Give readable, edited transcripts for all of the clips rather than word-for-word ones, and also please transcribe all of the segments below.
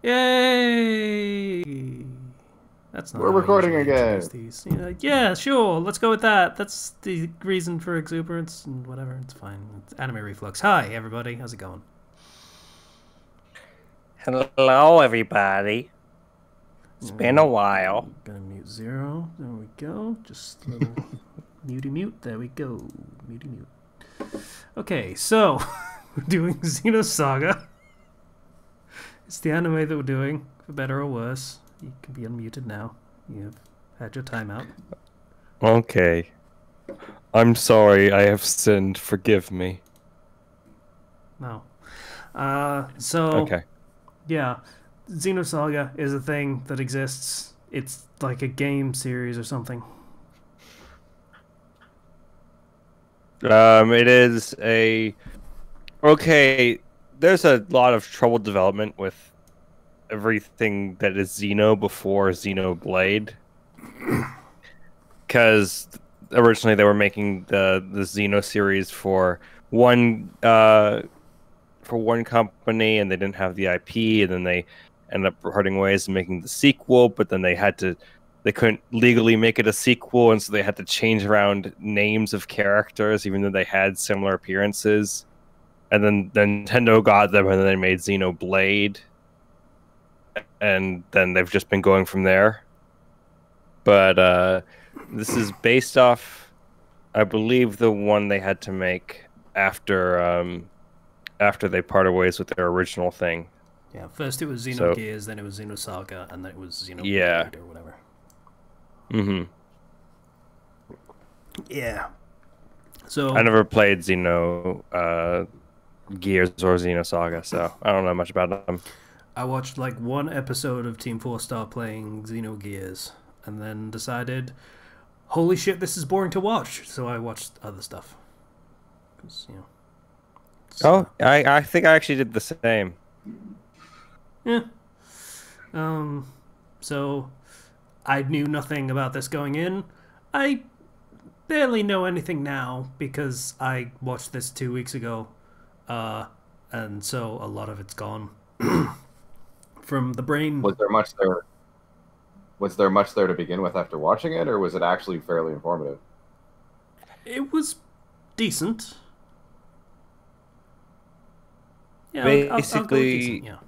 Yay! That's not We're how I recording usually introduce again. these. Yeah, sure, let's go with that. That's the reason for exuberance and whatever. It's fine. It's Anime Reflux. Hi, everybody. How's it going? Hello, everybody. It's been a Alright, while. gonna mute zero. There we go. Just a little mutey mute. There we go. Mutey mute. Okay, so we're doing Xenosaga. It's the anime that we're doing, for better or worse. You can be unmuted now. You have had your time out. Okay. I'm sorry, I have sinned. Forgive me. No. So Okay. yeah, Xenosaga is a thing that exists. It's like a game series or something. It is a okay. There's a lot of troubled development with everything that is Xeno before Xenoblade, because originally they were making the Xeno series for one company, and they didn't have the IP, and then they ended up parting ways and making the sequel, but then they couldn't legally make it a sequel, and so they had to change around names of characters even though they had similar appearances. And then Nintendo got them, and then they made Xenoblade, and then they've just been going from there. But this is based off, I believe, the one they had to make after after they parted ways with their original thing. Yeah, first it was So Xenogears, then it was Xenosaga, and then it was yeah. Xenoblade or whatever. Hmm. Yeah. So I never played Xeno Gears or Xenosaga, so I don't know much about them. I watched like one episode of Team 4 Star playing Xenogears, and then decided, holy shit, this is boring to watch. So I watched other stuff. 'Cause, Oh, I think I actually did the same. yeah. Um, so I knew nothing about this going in. I barely know anything now because I watched this 2 weeks ago, uh, and so a lot of it's gone from the brain. Was there much there? Was there much there to begin with after watching it, or was it actually fairly informative? It was decent. Yeah, I'll go with decent. Basically, Yeah.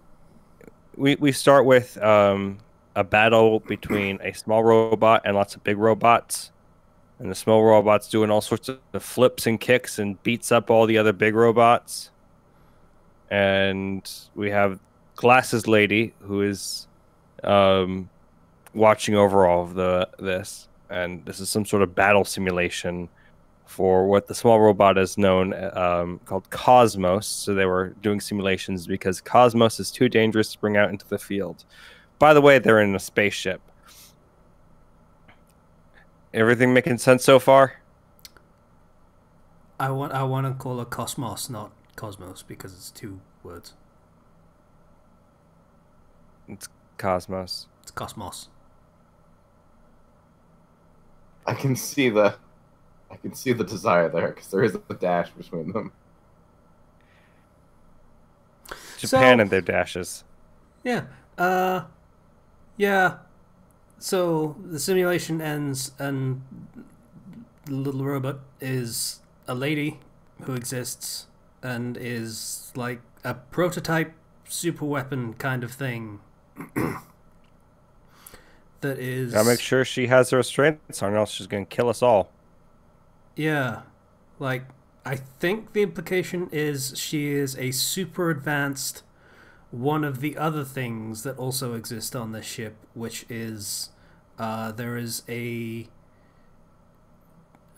we start with a battle between a small robot and lots of big robots. And the small robot's doing all sorts of flips and kicks and beats up all the other big robots. And we have Glasses Lady, who is um, watching over all of this. And this is some sort of battle simulation for what the small robot is known called Cosmos. So they were doing simulations because Cosmos is too dangerous to bring out into the field. By the way, they're in a spaceship. Everything making sense so far? I want to call it Cosmos, not Cosmos, because it's two words. It's Cosmos. It's Cosmos. I can see the, I can see the desire there because there is a dash between them. Japan So and their dashes. yeah, uh, yeah. So the simulation ends, and the little robot is a lady who exists and is like a prototype super weapon kind of thing that Gotta make is, sure she has her restraints on, or else she's gonna kill us all. yeah, like I think the implication is she is a super advanced one of the other things that also exist on this ship, which is there is a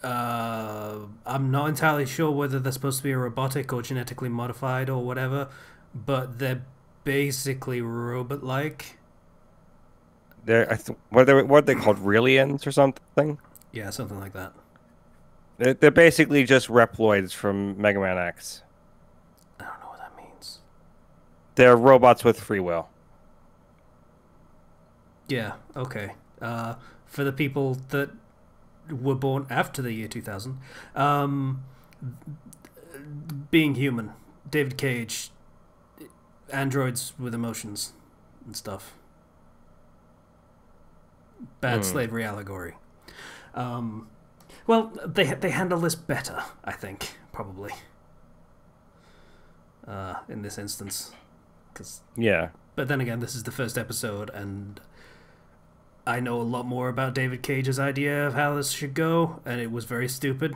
I'm not entirely sure whether they're supposed to be a robotic or genetically modified or whatever, but they're basically robot-like. What are they called? Realians or something? Yeah, something like that. They're basically just Reploids from Mega Man X. I don't know what that means. They're robots with free will. Yeah, okay. For the people that were born after the year 2000, um, being human, David Cage, androids with emotions, and stuff. Bad slavery allegory. Well, they handle this better, I think, probably. In this instance, Yeah. But then again, this is the first episode, and I know a lot more about David Cage's idea of how this should go, and it was very stupid.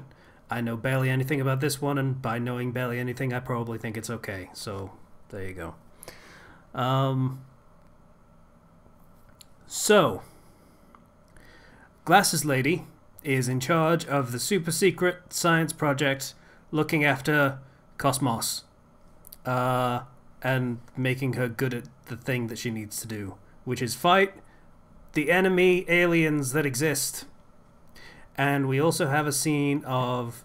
I know barely anything about this one, and by knowing barely anything, I probably think it's okay. So there you go. So Glasses Lady is in charge of the super secret science project looking after Cosmos, and making her good at the thing that she needs to do, which is fight the enemy aliens that exist. And we also have a scene of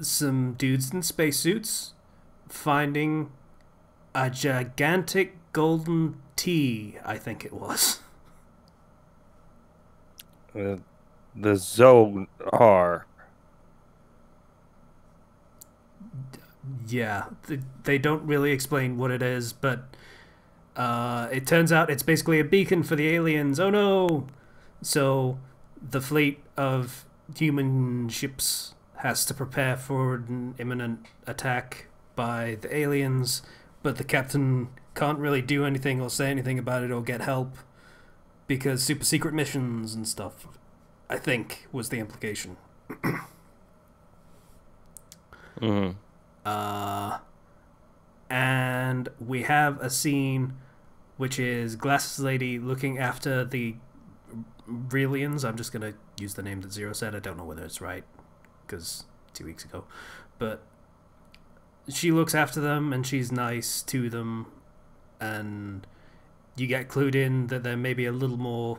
some dudes in spacesuits finding a gigantic golden T, I think it was. The Zohar. Yeah, they don't really explain what it is, but it turns out it's basically a beacon for the aliens. Oh no! So the fleet of human ships has to prepare for an imminent attack by the aliens, but the captain can't really do anything or say anything about it or get help because super secret missions and stuff, I think, was the implication. Mm-hmm. And we have a scene which is Glasses Lady looking after the Relians. I'm just going to use the name that Zero said. I don't know whether it's right, because 2 weeks ago. But she looks after them, and she's nice to them, and you get clued in that they're maybe a little more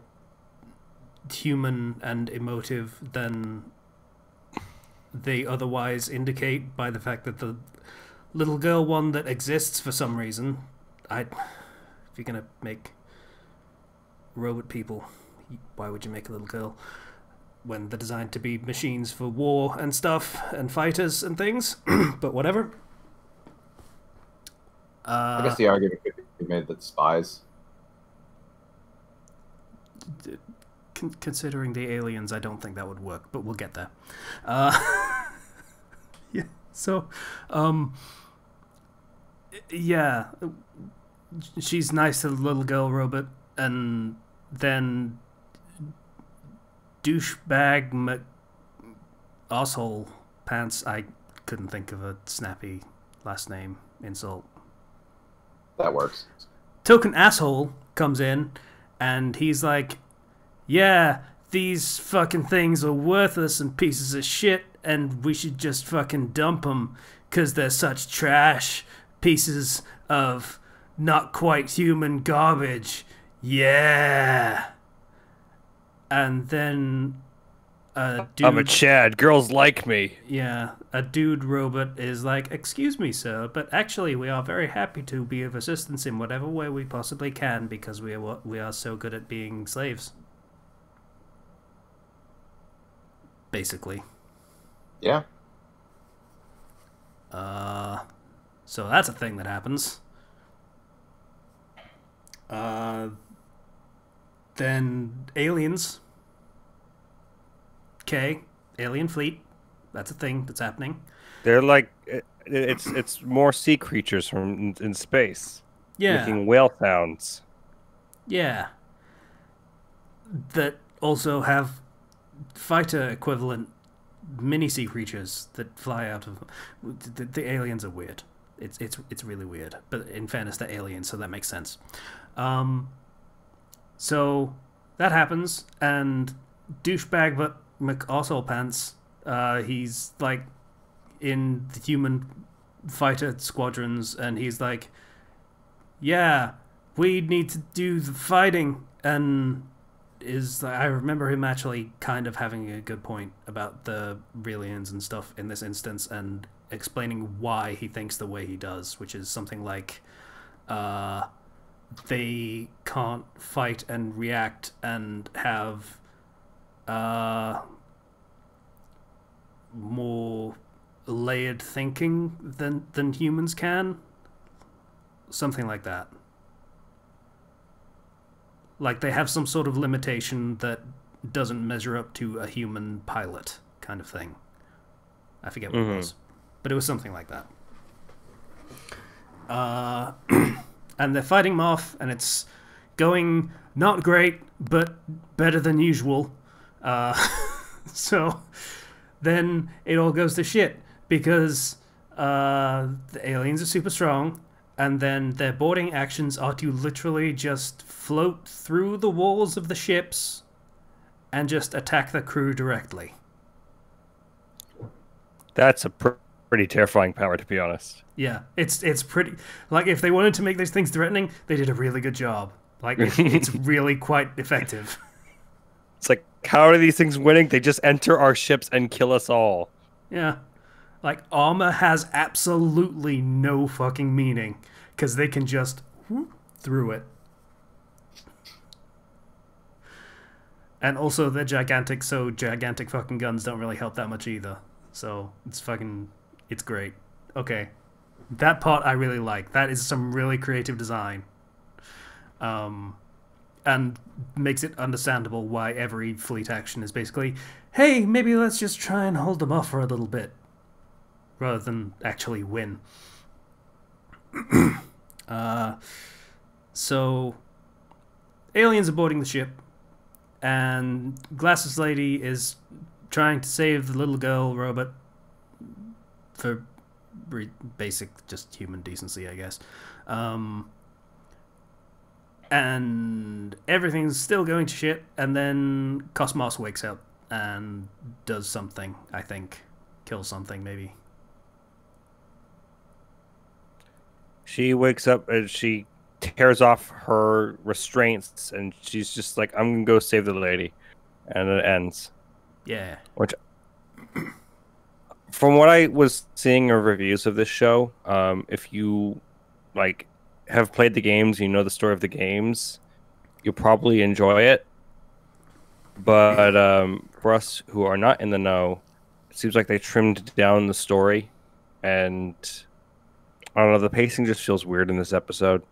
human and emotive than they otherwise indicate by the fact that the little girl one that exists for some reason, if you're gonna make robot people, why would you make a little girl when they're designed to be machines for war and stuff and fighters and things? But whatever. I guess the argument could be made that spies. Considering the aliens, I don't think that would work, but we'll get there. Yeah. So, yeah, she's nice to the little girl robot, and then douchebag asshole pants. I couldn't think of a snappy last name insult. That works. Token asshole comes in, and he's like, yeah, these fucking things are worthless and pieces of shit, and we should just fucking dump them because they're such trash pieces of not quite human garbage. Yeah. And then a dude... I'm a Chad. Girls like me. Yeah, a dude robot is like, excuse me, sir, but actually we are very happy to be of assistance in whatever way we possibly can because we are so good at being slaves. Basically. Yeah. So that's a thing that happens. Then aliens. Okay, alien fleet. That's a thing that's happening. They're like it's more sea creatures from in space. Yeah. Making whale sounds. Yeah. That also have fighter equivalent mini sea creatures that fly out of the aliens are weird. It's really weird. But in fairness, they're aliens, so that makes sense. So that happens, and douchebag McArsehole he's like in the human fighter squadrons, and he's like, yeah, we need to do the fighting, and I remember him actually kind of having a good point about the Relians and stuff in this instance, and explaining why he thinks the way he does, which is something like they can't fight and react and have more layered thinking than humans can. Something like that. Like they have some sort of limitation that doesn't measure up to a human pilot kind of thing. I forget what it was, but it was something like that. And they're fighting him off, and it's going not great, but better than usual. So then it all goes to shit because the aliens are super strong, and then their boarding actions are to literally just float through the walls of the ships and just attack the crew directly. That's a pretty terrifying power, to be honest. Yeah, it's pretty... Like, if they wanted to make those things threatening, they did a really good job. Like, it's really quite effective. It's like, how are these things winning? They just enter our ships and kill us all. Yeah. Like, armor has absolutely no fucking meaning, because they can just whoop through it. And also, they're gigantic, so gigantic fucking guns don't really help that much either. So, it's great. Okay. That part I really like. That is some really creative design. And makes it understandable why every fleet action is basically, hey, maybe let's just try and hold them off for a little bit, rather than actually win. So, aliens are boarding the ship, and Glasses Lady is trying to save the little girl robot for basic, just human decency, I guess. And everything's still going to shit, and then Cosmos wakes up and does something, I think. Kills something, maybe. She wakes up and she tears off her restraints, and she's just like, I'm gonna go save the lady. And it ends. Yeah. Which, from what I was seeing of reviews of this show, if you, like, have played the games, you know the story of the games, you'll probably enjoy it. But for us who are not in the know, it seems like they trimmed down the story, and I don't know, the pacing just feels weird in this episode.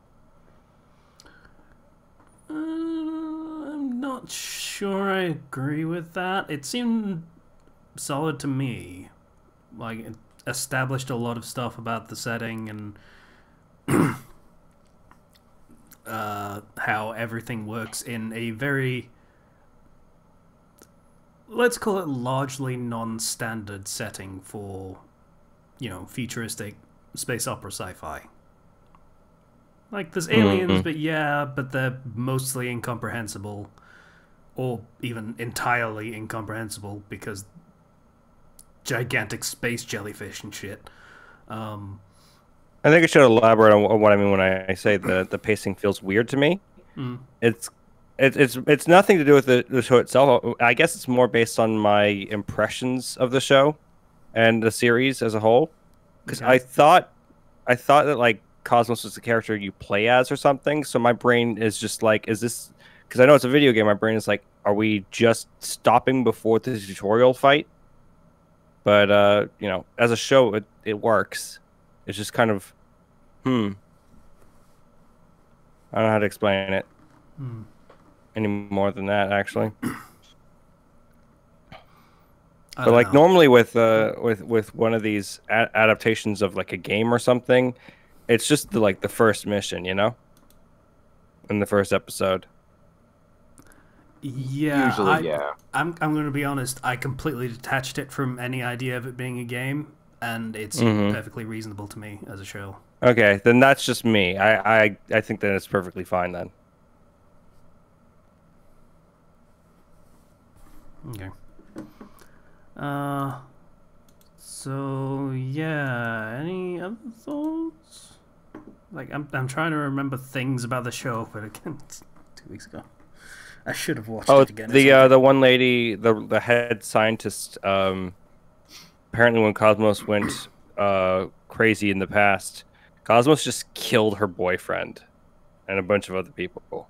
I'm not sure I agree with that. It seemed solid to me. Like, it established a lot of stuff about the setting and how everything works in a very, let's call it, largely non-standard setting for, you know, futuristic space opera sci-fi. Like, there's aliens, but they're mostly incomprehensible, or even entirely incomprehensible because gigantic space jellyfish and shit. I think I should elaborate on what I mean when I say the pacing feels weird to me. It's nothing to do with the show itself. I guess it's more based on my impressions of the show and the series as a whole. Because I thought that, like, Cosmos was the character you play as or something. So my brain is just like, is this? Because I know it's a video game. My brain is like, are we just stopping before the tutorial fight? But you know, as a show, it works. It's just kind of, I don't know how to explain it any more than that, actually. But like normally with one of these adaptations of like a game or something, it's just the first mission, you know, in the first episode. Yeah, Usually, yeah. I'm going to be honest. I completely detached it from any idea of it being a game, and it's perfectly reasonable to me as a show. Okay, then that's just me. I think that it's perfectly fine then. Okay. So yeah, any other thoughts? Like, I'm trying to remember things about the show, but again, it's 2 weeks ago. I should have watched it again. The one lady, the head scientist, apparently when Cosmos went crazy in the past, Cosmos just killed her boyfriend and a bunch of other people.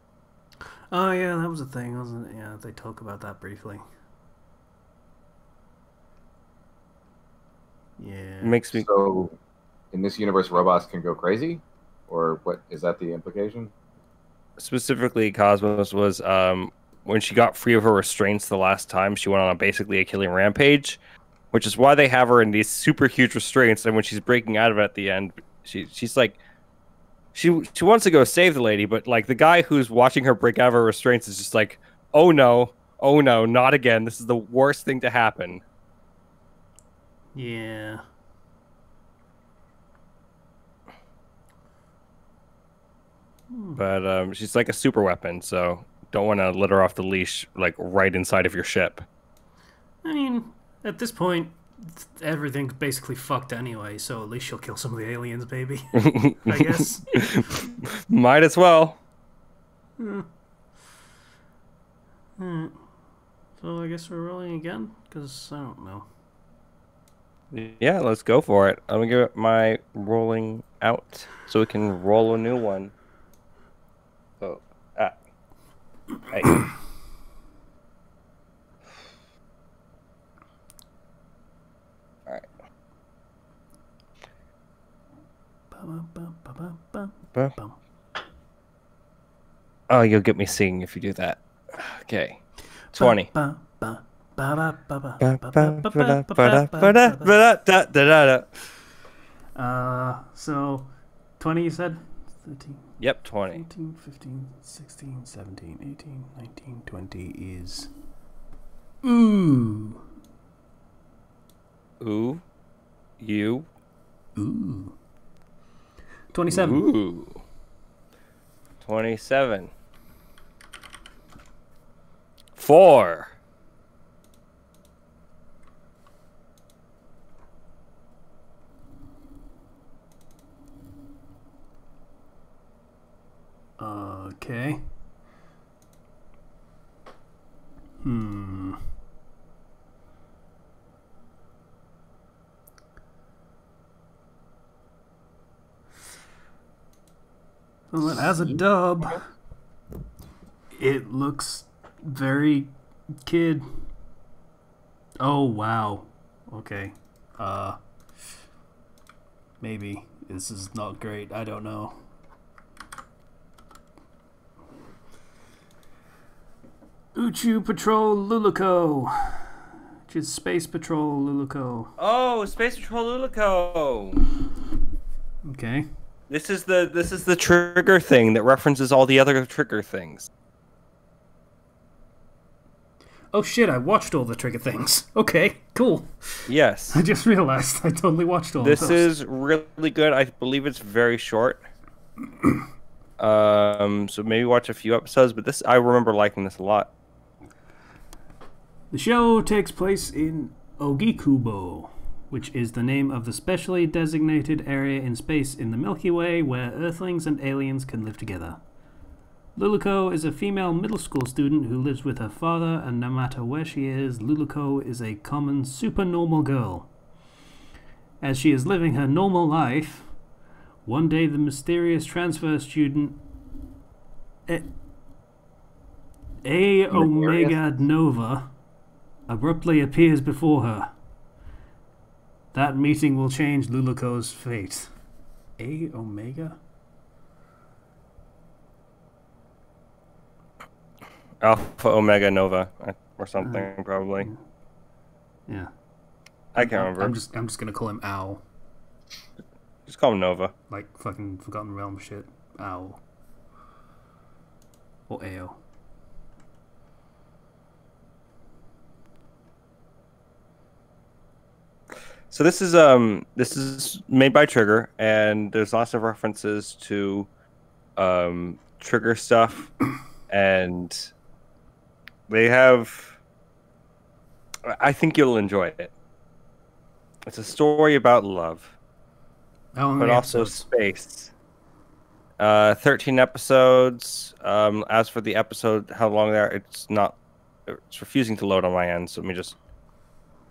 Oh yeah, that was a thing, wasn't it? Yeah, they talk about that briefly. Yeah. It makes me... So, in this universe, robots can go crazy? Or what, is that the implication? specifically Cosmos was when she got free of her restraints the last time, she went on basically a killing rampage, which is why they have her in these super huge restraints. And when she's breaking out of it at the end, she's like, she wants to go save the lady, but like the guy who's watching her break out of her restraints is just like, oh no, not again. This is the worst thing to happen. Yeah. But she's like a super weapon, so don't want to let her off the leash like right inside of your ship. I mean, at this point, everything's basically fucked anyway, so at least she'll kill some of the aliens, baby. I guess. Might as well. So I guess we're rolling again? Because I don't know. Yeah, let's go for it. I'm gonna give it my rolling out so we can roll a new one. Oh, hey. All right. Oh, you'll get me singing if you do that. Okay. 20. So 20 you said? 13. Yep, 20. 14, 15, 16, 17, 18, 19, 20 is... Ooh. Ooh. You. Ooh. 27. Ooh. 27. 4. Okay. Well, as a dub, it looks very kid. Oh, wow. Okay. Maybe. This is not great. I don't know. Uchu Patrol Luluco, which is Space Patrol Luluco. Oh, Space Patrol Luluco. Okay. This is the trigger thing that references all the other trigger things. Oh shit, I watched all the trigger things. Okay, cool. Yes. I just realized I totally watched all of This those. is really good. I believe it's very short. So maybe watch a few episodes, but this I remember liking this a lot. The show takes place in Ogikubo, which is the name of the specially designated area in space in the Milky Way where Earthlings and aliens can live together. Luluco is a female middle school student who lives with her father, and no matter where she is, Luluco is a common supernormal girl. As she is living her normal life, one day the mysterious transfer student A Omega Nova abruptly appears before her. That meeting will change Luluco's fate. A Omega? Alpha Omega Nova or something probably. Yeah. I can't remember. I'm just gonna call him Owl. Just call him Nova. Like fucking Forgotten Realm shit. Owl. Or AO. So this is made by Trigger, and there's lots of references to Trigger stuff, and they have. I think you'll enjoy it. It's a story about love, but also space. 13 episodes. As for the episode, how long they are, it's refusing to load on my end. So let me just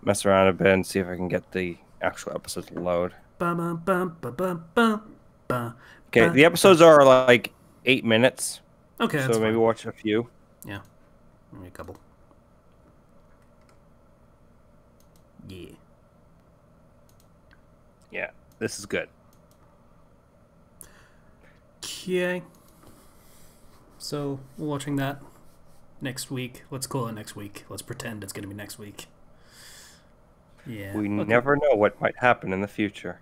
mess around a bit and see if I can get the actual episode to load. Okay, the episodes are like 8 minutes. Okay, so maybe watch a few. Yeah, maybe a couple. Yeah. Yeah, this is good. Okay. So we're watching that next week. Let's call it next week. Let's pretend it's going to be next week. Yeah. We okay. never know what might happen in the future.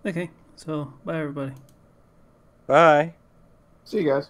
Okay, so bye everybody. Bye. See you guys.